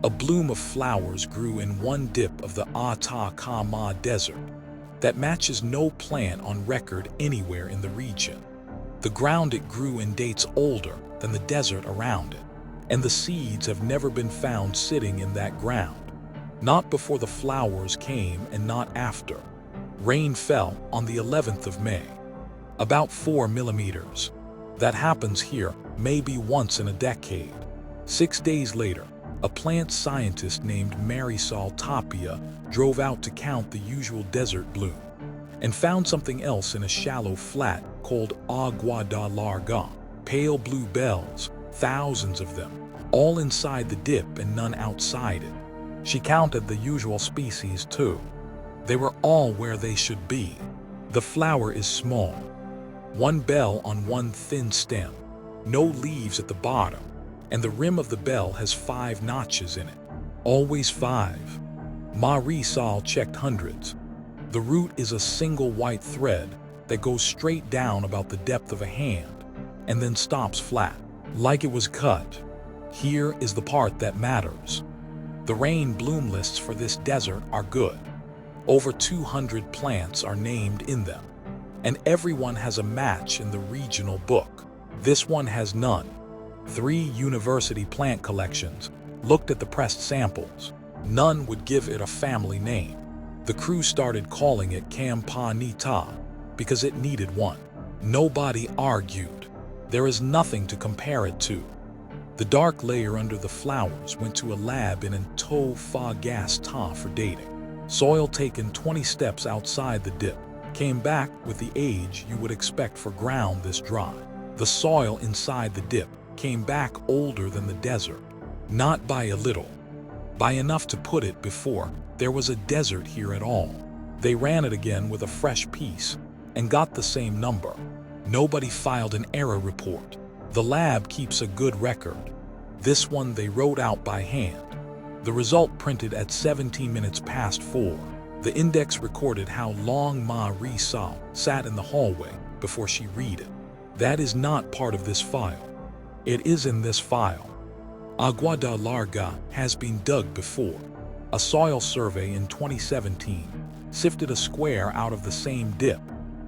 A bloom of flowers grew in one dip of the Atacama Desert that matches no plant on record anywhere in the region. The ground it grew in dates older than the desert around it, and the seeds have never been found sitting in that ground. Not before the flowers came and not after. Rain fell on the 11th of May. About 4 millimeters. That happens here maybe once in a decade. 6 days later, a plant scientist named Marisol Tapia drove out to count the usual desert bloom and found something else in a shallow flat called Agua da Larga. Pale blue bells, thousands of them, all inside the dip and none outside it. She counted the usual species too. They were all where they should be. The flower is small. One bell on one thin stem, no leaves at the bottom, and the rim of the bell has 5 notches in it. Always 5. Marisol checked hundreds. The root is a single white thread that goes straight down about the depth of a hand and then stops flat, like it was cut. Here is the part that matters. The rain bloom lists for this desert are good. Over 200 plants are named in them, and everyone has a match in the regional book. This one has none. 3 university plant collections looked at the pressed samples. None would give it a family name. The crew started calling it Campanita because it needed one. Nobody argued. There is nothing to compare it to. The dark layer under the flowers went to a lab in Antofagasta for dating. Soil taken 20 steps outside the dip came back with the age you would expect for ground this dry. The soil inside the dip came back older than the desert, not by a little, by enough to put it before there was a desert here at all. They ran it again with a fresh piece and got the same number. Nobody filed an error report. The lab keeps a good record. This one they wrote out by hand. The result printed at 17 minutes past 4. The index recorded how long Marisol sat in the hallway before she read it. That is not part of this file. It is in this file. Agua da Larga has been dug before. A soil survey in 2017 sifted a square out of the same dip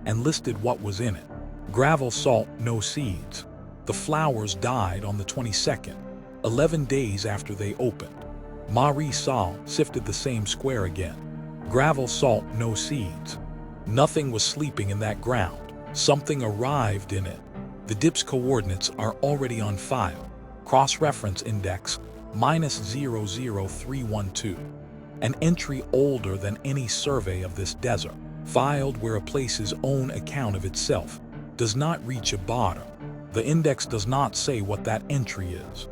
and listed what was in it. Gravel, salt, no seeds. The flowers died on the 22nd, 11 days after they opened. Marisol sifted the same square again. Gravel, salt, no seeds. Nothing was sleeping in that ground. Something arrived in it. The dip's coordinates are already on file. Cross-reference index -00312. An entry older than any survey of this desert, filed where a place's own account of itself does not reach a bottom. The index does not say what that entry is.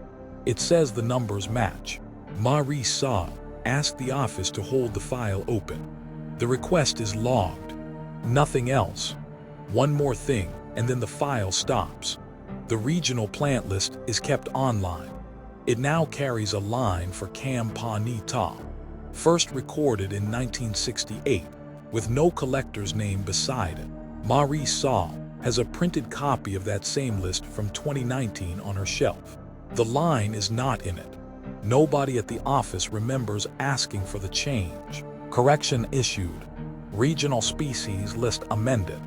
It says the numbers match. Marisol asked the office to hold the file open. The request is logged. Nothing else. One more thing, and then the file stops. The regional plant list is kept online. It now carries a line for Campanita, first recorded in 1968, with no collector's name beside it. Marisol has a printed copy of that same list from 2019 on her shelf. The line is not in it. Nobody at the office remembers asking for the change. Correction issued. Regional species list amended.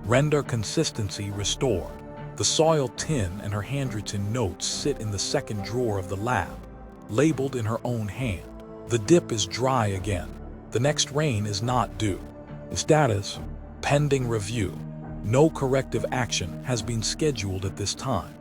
Render consistency restored. The soil tin and her handwritten notes sit in the second drawer of the lab, labeled in her own hand. The dip is dry again. The next rain is not due. Status: pending review. No corrective action has been scheduled at this time.